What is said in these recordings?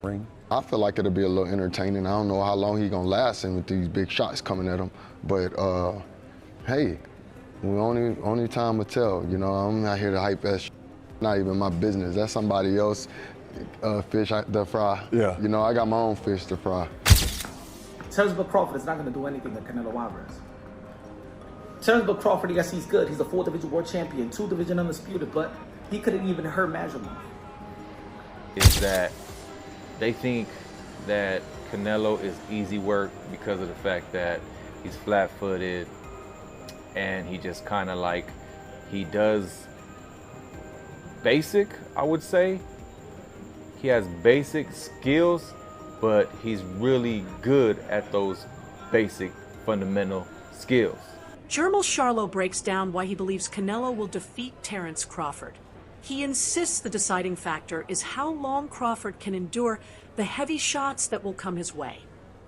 ring? I feel like it'll be a little entertaining. I don't know how long he's gonna last in with these big shots coming at him, but hey, we only time will tell. You know, I'm not here to hype that. Not even my business. That's somebody else fish to fry. Yeah. You know, I got my own fish to fry. Terence Crawford is not going to do anything to Canelo Alvarez. Terence Crawford, yes, he's good. He's a 4-division world champion, 2-division undisputed, but he couldn't even hurt Majumov. Is that they think that Canelo is easy work because of the fact that he's flat-footed and he just kind of like, he does basic, I would say. He has basic skills, but he's really good at those basic fundamental skills. Jermell Charlo breaks down why he believes Canelo will defeat Terence Crawford. He insists the deciding factor is how long Crawford can endure the heavy shots that will come his way.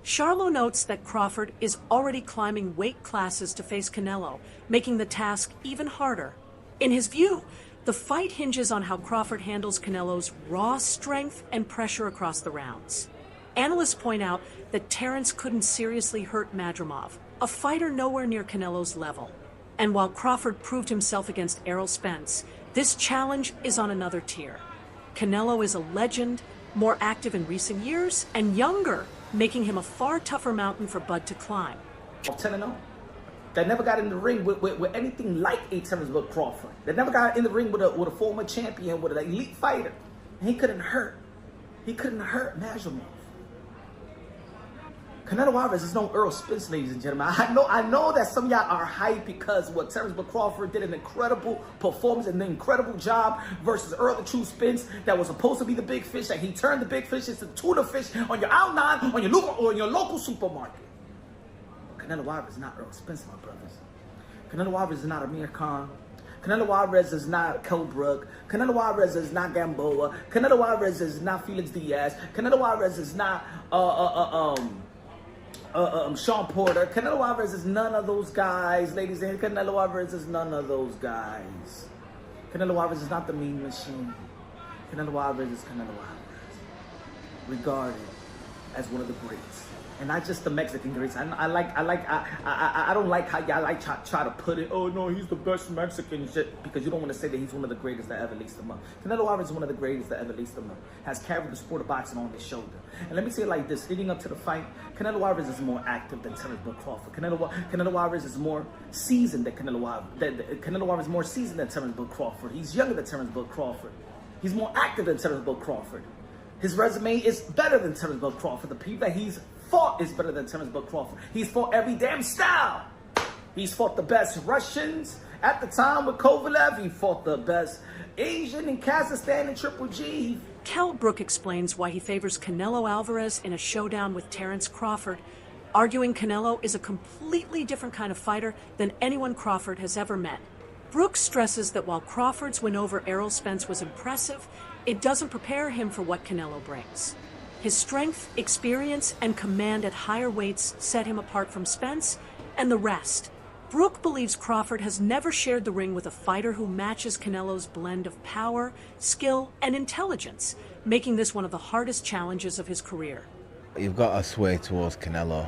Charlo notes that Crawford is already climbing weight classes to face Canelo, making the task even harder. In his view, the fight hinges on how Crawford handles Canelo's raw strength and pressure across the rounds. Analysts point out that Terence couldn't seriously hurt Majumov, a fighter nowhere near Canelo's level. And while Crawford proved himself against Errol Spence, this challenge is on another tier. Canelo is a legend, more active in recent years, and younger, making him a far tougher mountain for Bud to climb. 10-0. That never got in the ring with anything like a Terence Crawford. That never got in the ring with a former champion, with an elite fighter. And he couldn't hurt. He couldn't hurt Majumov. Canelo Alvarez is no Earl Spence, ladies and gentlemen. I know that some of y'all are hyped because what Terence Crawford did an incredible performance and an incredible job versus Earl the True Spence that was supposed to be the big fish, that he turned the big fish into tuna fish on your outline, on your local supermarket. Canelo Alvarez is not Earl Spence, my brothers. Canelo Alvarez is not Amir Khan. Canelo Alvarez is not Kelbrook. Canelo Alvarez is not Gamboa. Canelo Alvarez is not Felix Diaz. Canelo Alvarez is not Sean Porter. Canelo Alvarez is none of those guys, ladies and gentlemen. Canelo Alvarez is none of those guys. Canelo Alvarez is not the mean machine. Canelo Alvarez is Canelo Alvarez, regarded as one of the greats, and not just the Mexican greats. I don't like how y'all like try to put it. Oh no, he's the best Mexican shit, because you don't want to say that he's one of the greatest that ever laced him up. Canelo Alvarez is one of the greatest that ever laced him up. Has carried the sport of boxing on his shoulder. And let me say it like this: leading up to the fight, Canelo Alvarez is more active than Terence Crawford. Canelo Alvarez is more seasoned than Canelo Alvarez is more seasoned than Terence Crawford. He's younger than Terence Crawford. He's more active than Terence Crawford. His resume is better than Terence Crawford. The people that he's fought is better than Terence Crawford. He's fought every damn style. He's fought the best Russians at the time with Kovalev. He fought the best Asian in Kazakhstan and Triple G. Kell Brook explains why he favors Canelo Alvarez in a showdown with Terence Crawford, arguing Canelo is a completely different kind of fighter than anyone Crawford has ever met. Brook stresses that while Crawford's win over Errol Spence was impressive, it doesn't prepare him for what Canelo brings. His strength, experience, and command at higher weights set him apart from Spence and the rest. Brook believes Crawford has never shared the ring with a fighter who matches Canelo's blend of power, skill, and intelligence, making this one of the hardest challenges of his career. You've got to sway towards Canelo.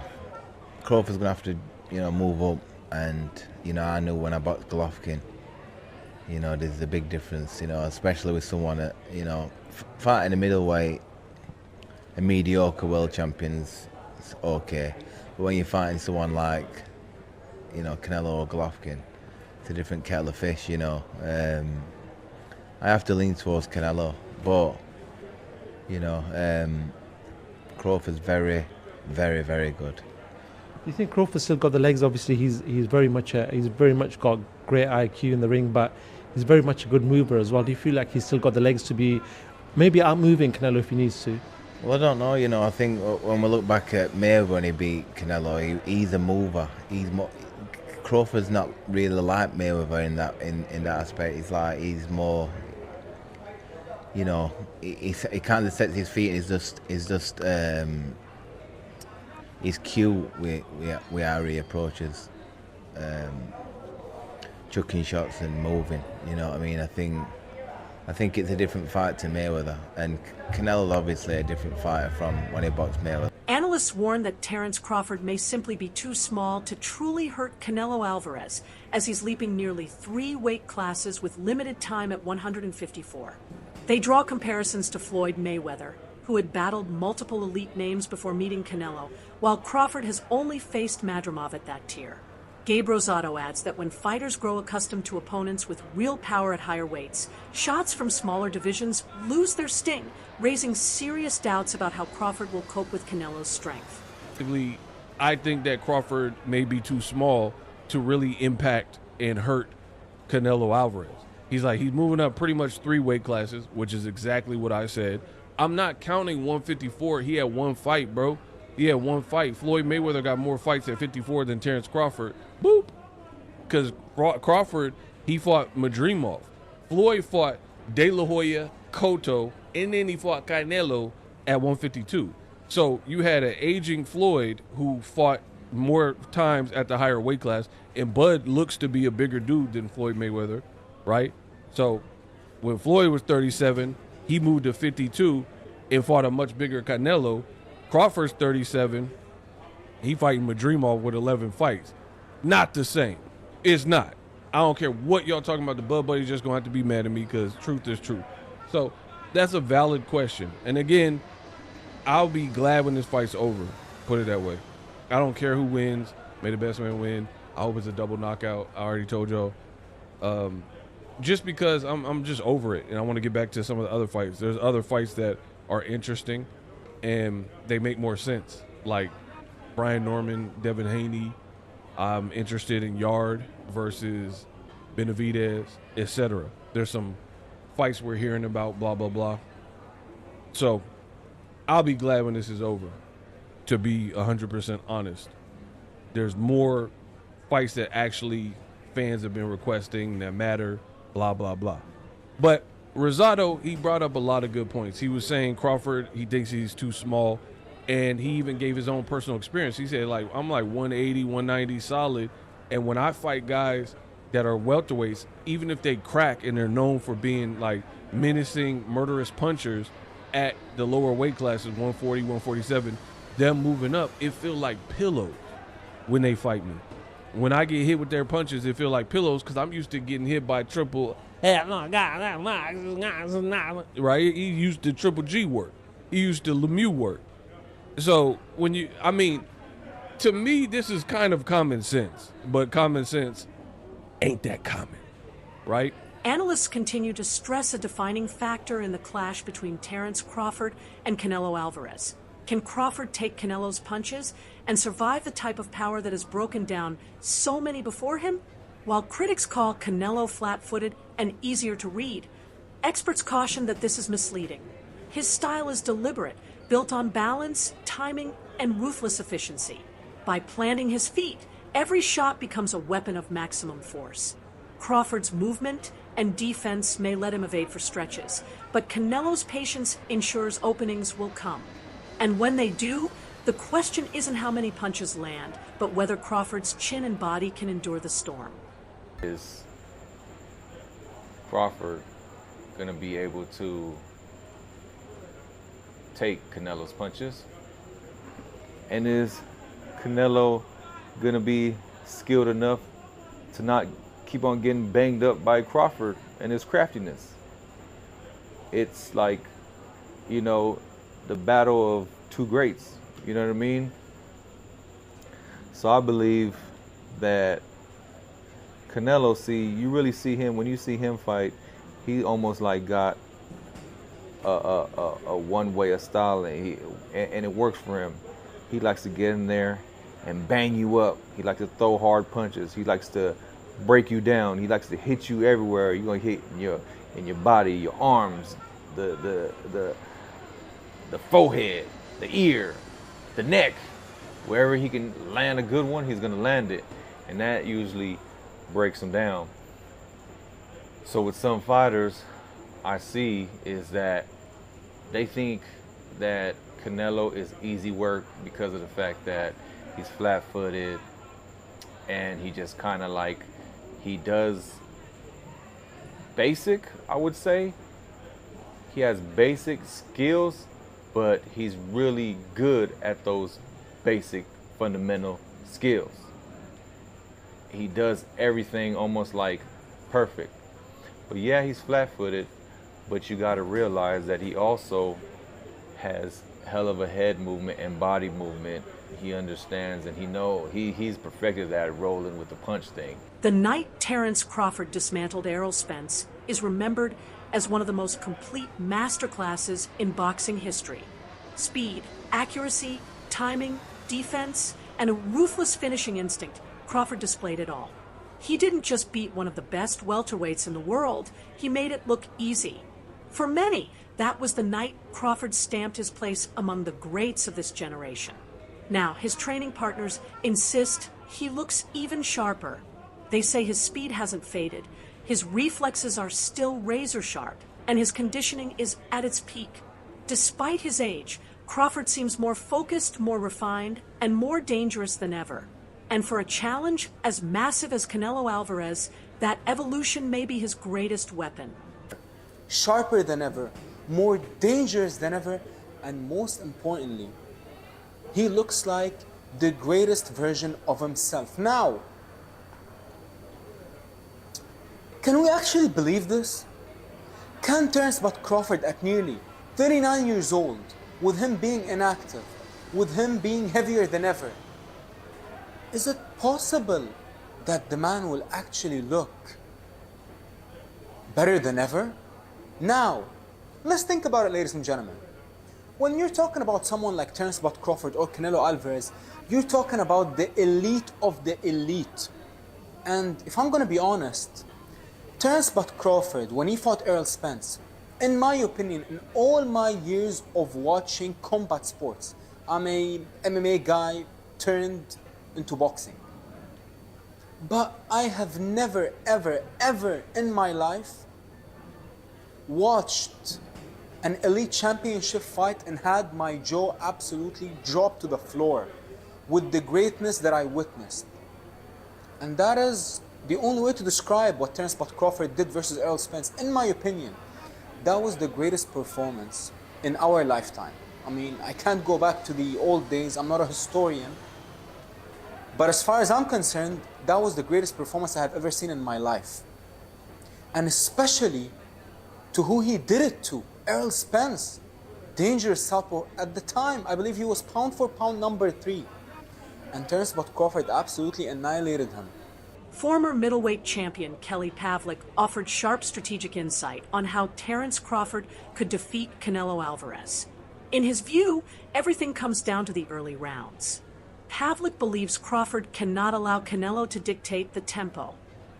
Crawford's going to have to, move up, and, I knew when I boxed Golovkin, there's a big difference, especially with someone that, fighting a middleweight, a mediocre world champion's okay. But when you're fighting someone like, Canelo or Golovkin, it's a different kettle of fish, I have to lean towards Canelo, but, Crawford's very, very, very good. Do you think Crawford's still got the legs? Obviously, he's very much got great IQ in the ring, but he's very much a good mover as well. Do you feel like he's still got the legs to be maybe outmoving Canelo if he needs to? Well, I don't know. I think when we look back at Mayweather when he beat Canelo, he's a mover. Crawford's not really like Mayweather in that aspect. He's more, he kind of sets his feet. He's cute with how he approaches chucking shots and moving. You know what I mean? I think I think it's a different fight to Mayweather, and Canelo's obviously a different fighter from when he boxed Mayweather. Analysts warn that Terence Crawford may simply be too small to truly hurt Canelo Alvarez, as he's leaping nearly 3 weight classes with limited time at 154. They draw comparisons to Floyd Mayweather, who had battled multiple elite names before meeting Canelo, while Crawford has only faced Madrimov at that tier. Gabe Rosado adds that when fighters grow accustomed to opponents with real power at higher weights, shots from smaller divisions lose their sting, raising serious doubts about how Crawford will cope with Canelo's strength. I think that Crawford may be too small to really impact and hurt Canelo Alvarez. He's moving up pretty much 3 weight classes, which is exactly what I said. I'm not counting 154. He had 1 fight, bro. He had 1 fight. Floyd Mayweather got more fights at 54 than Terence Crawford. Boop. Because Crawford, he fought Madrimov. Floyd fought De La Hoya, Cotto, and then he fought Canelo at 152. So you had an aging Floyd who fought more times at the higher weight class, and Bud looks to be a bigger dude than Floyd Mayweather, right? So when Floyd was 37, he moved to 52 and fought a much bigger Canelo. Crawford's 37. He fighting Madrimov with 11 fights. Not the same. It's not. I don't care what y'all talking about. The Bud Buddy's just going to have to be mad at me because truth is truth. So that's a valid question. And again, I'll be glad when this fight's over. Put it that way. I don't care who wins. May the best man win. I hope it's a double knockout. I already told y'all. Just because I'm just over it, and I want to get back to some of the other fights. There's other fights that are interesting, and they make more sense. Like Brian Norman, Devin Haney. I'm interested in Yard versus Benavidez, etc. There's some fights we're hearing about, blah, blah, blah. So I'll be glad when this is over, to be 100% honest. There's more fights that actually fans have been requesting that matter, blah, blah, blah. But Rosado, he brought up a lot of good points. He was saying Crawford, he thinks he's too small, and he even gave his own personal experience. He said, I'm 180, 190 solid, and when I fight guys that are welterweights, even if they crack and they're known for being menacing, murderous punchers at the lower weight classes, 140, 147, them moving up, it feel like pillows when they fight me. When I get hit with their punches, it feel like pillows because I'm used to getting hit by triple, right? He used to Triple G work. He used to Lemieux work. So to me, this is kind of common sense, but common sense ain't that common, right? Analysts continue to stress a defining factor in the clash between Terence Crawford and Canelo Alvarez. Can Crawford take Canelo's punches and survive the type of power that has broken down so many before him? While critics call Canelo flat-footed and easier to read, experts caution that this is misleading. His style is deliberate, built on balance, timing, and ruthless efficiency. By planting his feet, every shot becomes a weapon of maximum force. Crawford's movement and defense may let him evade for stretches, but Canelo's patience ensures openings will come. And when they do, the question isn't how many punches land, but whether Crawford's chin and body can endure the storm. Is Crawford going to be able to take Canelo's punches? And is Canelo going to be skilled enough to not keep on getting banged up by Crawford and his craftiness? It's the battle of two greats, you know what I mean? So I believe that Canelo, you really see him, when you see him fight, he almost got a one-way of style, and it works for him. He likes to get in there and bang you up. He likes to throw hard punches. He likes to break you down. He likes to hit you everywhere. You're gonna hit in your body, your arms, the forehead, the ear, the neck. Wherever he can land a good one, he's gonna land it, and that usually breaks him down. So with some fighters, I see is that they think that Canelo is easy work because of the fact that he's flat-footed and he just kind of he does basic, I would say, he has basic skills, but he's really good at those basic fundamental skills. He does everything almost like perfect. But yeah, he's flat-footed, but you got to realize that he also has hell of a head movement and body movement. He understands and he's perfected at rolling with the punch thing. The night Terence Crawford dismantled Errol Spence is remembered as one of the most complete masterclasses in boxing history. Speed, accuracy, timing, defense, and a ruthless finishing instinct, Crawford displayed it all. He didn't just beat one of the best welterweights in the world, he made it look easy. For many, that was the night Crawford stamped his place among the greats of this generation. Now, his training partners insist he looks even sharper. They say his speed hasn't faded, his reflexes are still razor sharp, and his conditioning is at its peak. Despite his age, Crawford seems more focused, more refined, and more dangerous than ever. And for a challenge as massive as Canelo Alvarez, that evolution may be his greatest weapon. Sharper than ever, more dangerous than ever, and most importantly, he looks like the greatest version of himself. Now, can we actually believe this? Can Terence Crawford at nearly 39 years old, with him being inactive, with him being heavier than ever, is it possible that the man will actually look better than ever? Now, let's think about it, ladies and gentlemen. When you're talking about someone like Terence Crawford or Canelo Alvarez, you're talking about the elite of the elite. And if I'm going to be honest, Terence Crawford, when he fought Errol Spence, in my opinion, in all my years of watching combat sports, I'm a MMA guy turned into boxing. But I have never, ever in my life watched an elite championship fight and had my jaw absolutely drop to the floor with the greatness that I witnessed. And that is the only way to describe what Terence Crawford did versus Errol Spence. In my opinion, that was the greatest performance in our lifetime. I mean, I can't go back to the old days. I'm not a historian. But as far as I'm concerned, that was the greatest performance I have ever seen in my life. And especially to who he did it to, Errol Spence. Dangerous southpaw at the time. I believe he was pound for pound number 3. And Terence Crawford absolutely annihilated him. Former middleweight champion Kelly Pavlik offered sharp strategic insight on how Terence Crawford could defeat Canelo Alvarez. In his view, everything comes down to the early rounds. Pavlik believes Crawford cannot allow Canelo to dictate the tempo.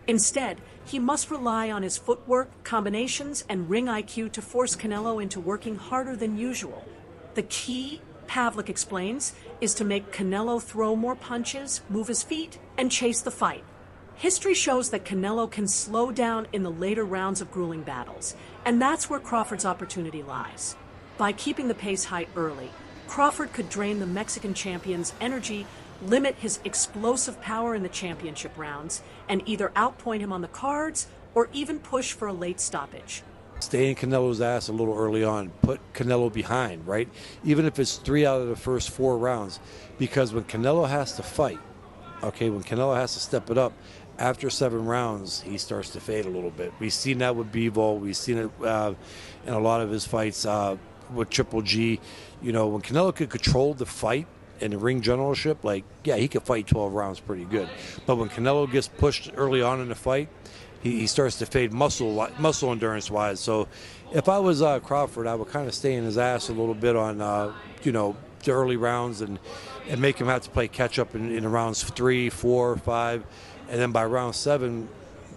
Instead, he must rely on his footwork, combinations, and ring IQ to force Canelo into working harder than usual. The key, Pavlik explains, is to make Canelo throw more punches, move his feet, and chase the fight. History shows that Canelo can slow down in the later rounds of grueling battles, and that's where Crawford's opportunity lies. By keeping the pace high early, Crawford could drain the Mexican champion's energy, limit his explosive power in the championship rounds, and either outpoint him on the cards or even push for a late stoppage. Stay in Canelo's ass a little early on, put Canelo behind, right? Even if it's 3 out of the first 4 rounds, because when Canelo has to fight, okay, when Canelo has to step it up, after 7 rounds, he starts to fade a little bit. We've seen that with Bivol. We've seen it in a lot of his fights with Triple G. You know, when Canelo could control the fight and the ring generalship, like, yeah, he could fight 12 rounds pretty good. But when Canelo gets pushed early on in the fight, he starts to fade muscle endurance-wise. So if I was Crawford, I would kind of stay in his ass a little bit on, you know, the early rounds and make him have to play catch-up in rounds 3, 4, 5. And then by round 7,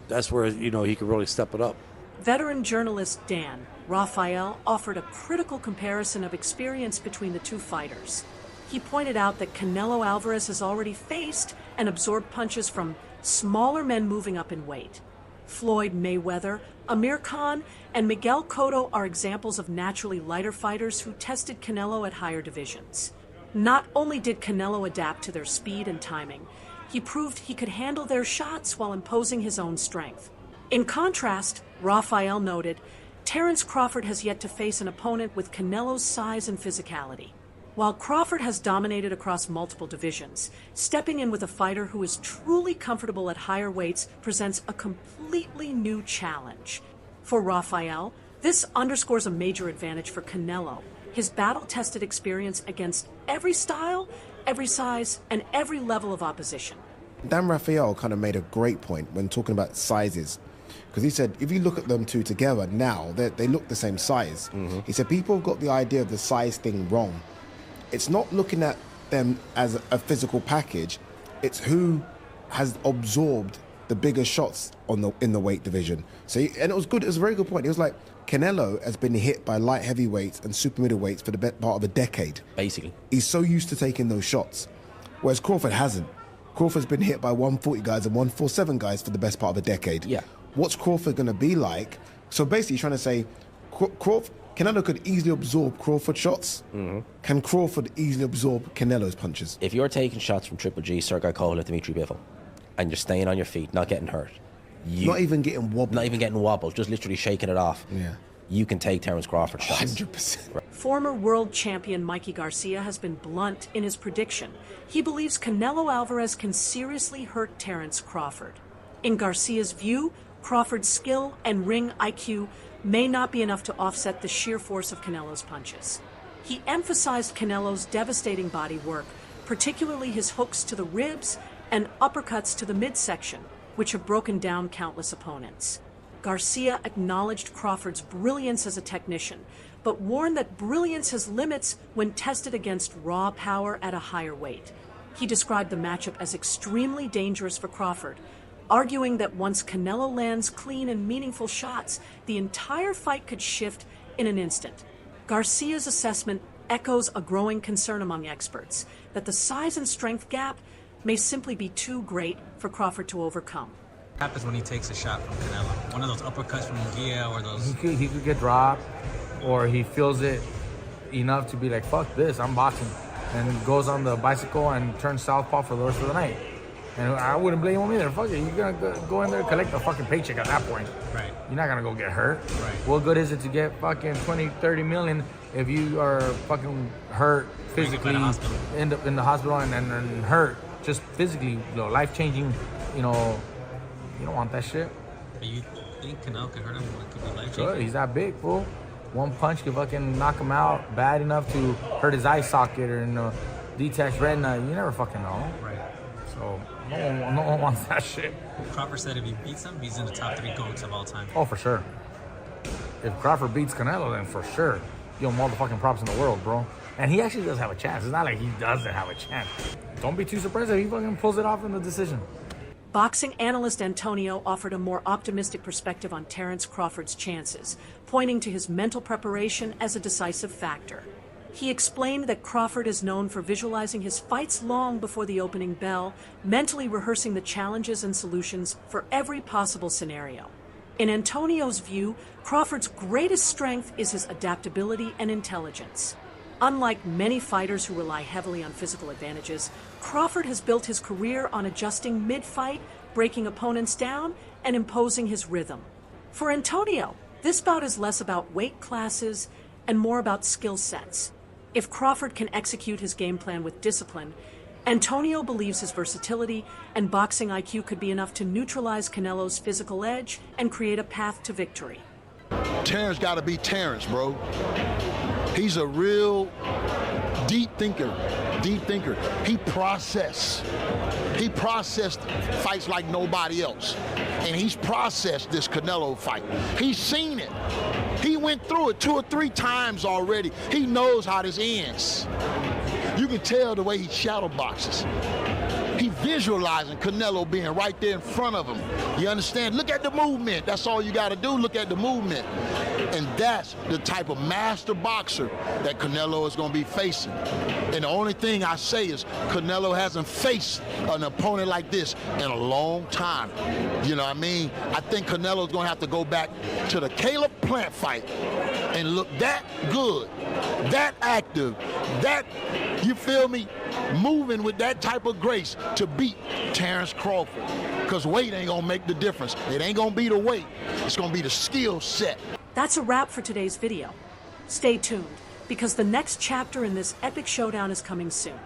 that's where, you know, he could really step it up. Veteran journalist Dan Raphael offered a critical comparison of experience between the two fighters. He pointed out that Canelo Alvarez has already faced and absorbed punches from smaller men moving up in weight. Floyd Mayweather, Amir Khan, and Miguel Cotto are examples of naturally lighter fighters who tested Canelo at higher divisions. Not only did Canelo adapt to their speed and timing, he proved he could handle their shots while imposing his own strength. In contrast, Raphael noted, Terence Crawford has yet to face an opponent with Canelo's size and physicality. While Crawford has dominated across multiple divisions, stepping in with a fighter who is truly comfortable at higher weights presents a completely new challenge. For Rafael, this underscores a major advantage for Canelo, his battle-tested experience against every style, every size, and every level of opposition. Dan Rafael kind of made a great point when talking about sizes, because he said if you look at them two together now, they look the same size. He said people have got the idea of the size thing wrong. It's not looking at them as a physical package, it's who has absorbed the bigger shots in the weight division. So and it was good. It was a very good point. It was like Canelo has been hit by light heavyweights and super middleweights for the best part of a decade. Basically, he's so used to taking those shots, whereas Crawford hasn't. Crawford's been hit by 140 guys and 147 guys for the best part of a decade. Yeah. What's Crawford going to be like? So basically, he's trying to say, Canelo could easily absorb Crawford shots. Can Crawford easily absorb Canelo's punches? If you're taking shots from Triple G, Sergei Kovalev, Dimitri Bivol, and you're staying on your feet, not getting hurt, not even getting wobbled, just literally shaking it off. Yeah. You can take Terence Crawford shots. 100%. Former world champion Mikey Garcia has been blunt in his prediction. He believes Canelo Alvarez can seriously hurt Terence Crawford. In Garcia's view, Crawford's skill and ring IQ may not be enough to offset the sheer force of Canelo's punches. He emphasized Canelo's devastating body work, particularly his hooks to the ribs and uppercuts to the midsection, which have broken down countless opponents. Garcia acknowledged Crawford's brilliance as a technician, but warned that brilliance has limits when tested against raw power at a higher weight. He described the matchup as extremely dangerous for Crawford, arguing that once Canelo lands clean and meaningful shots, the entire fight could shift in an instant. Garcia's assessment echoes a growing concern among experts that the size and strength gap may simply be too great for Crawford to overcome. What happens when he takes a shot from Canelo? One of those uppercuts from Gia or those... He could get dropped, or he feels it enough to be like, fuck this, I'm boxing. And goes on the bicycle and turns southpaw for the rest of the night. And I wouldn't blame him either. Fuck it, you're gonna go in there and collect a fucking paycheck at that point. Right. You're not gonna go get hurt. Right. What good is it to get fucking 20, 30 million if you are fucking hurt physically, end up in the hospital and hurt just physically, life-changing, you don't want that shit. But you think Canelo could hurt him? It could be life-changing? Sure, he's that big, fool. One punch could fucking knock him out bad enough to hurt his eye socket or detached retina. You never fucking know. Right. So no one wants that shit. Crawford said if he beats him, he's in the top 3 GOATs of all time. Oh, for sure. If Crawford beats Canelo, then for sure. Give him all the fucking props in the world, bro. And he actually does have a chance. It's not like he doesn't have a chance. Don't be too surprised if he fucking pulls it off in the decision. Boxing analyst Antonio offered a more optimistic perspective on Terence Crawford's chances, pointing to his mental preparation as a decisive factor. He explained that Crawford is known for visualizing his fights long before the opening bell, mentally rehearsing the challenges and solutions for every possible scenario. In Antonio's view, Crawford's greatest strength is his adaptability and intelligence. Unlike many fighters who rely heavily on physical advantages, Crawford has built his career on adjusting mid-fight, breaking opponents down, and imposing his rhythm. For Antonio, this bout is less about weight classes and more about skill sets. If Crawford can execute his game plan with discipline, Antonio believes his versatility and boxing IQ could be enough to neutralize Canelo's physical edge and create a path to victory. Terence got to be Terence, bro. He's a real deep thinker. He processed fights like nobody else. And he's processed this Canelo fight. He's seen it. He went through it 2 or 3 times already. He knows how this ends. You can tell the way he shadow boxes. He visualizing Canelo being right there in front of him. You understand? Look at the movement. That's all you got to do. Look at the movement. And that's the type of master boxer that Canelo is going to be facing. And the only thing I say is Canelo hasn't faced an opponent like this in a long time. You know what I mean? I think Canelo's going to have to go back to the Caleb Plant fight and look that good, that active, that, you feel me, moving with that type of grace to beat Terence Crawford. Because weight ain't going to make the difference. It ain't going to be the weight. It's going to be the skill set. That's a wrap for today's video. Stay tuned, because the next chapter in this epic showdown is coming soon.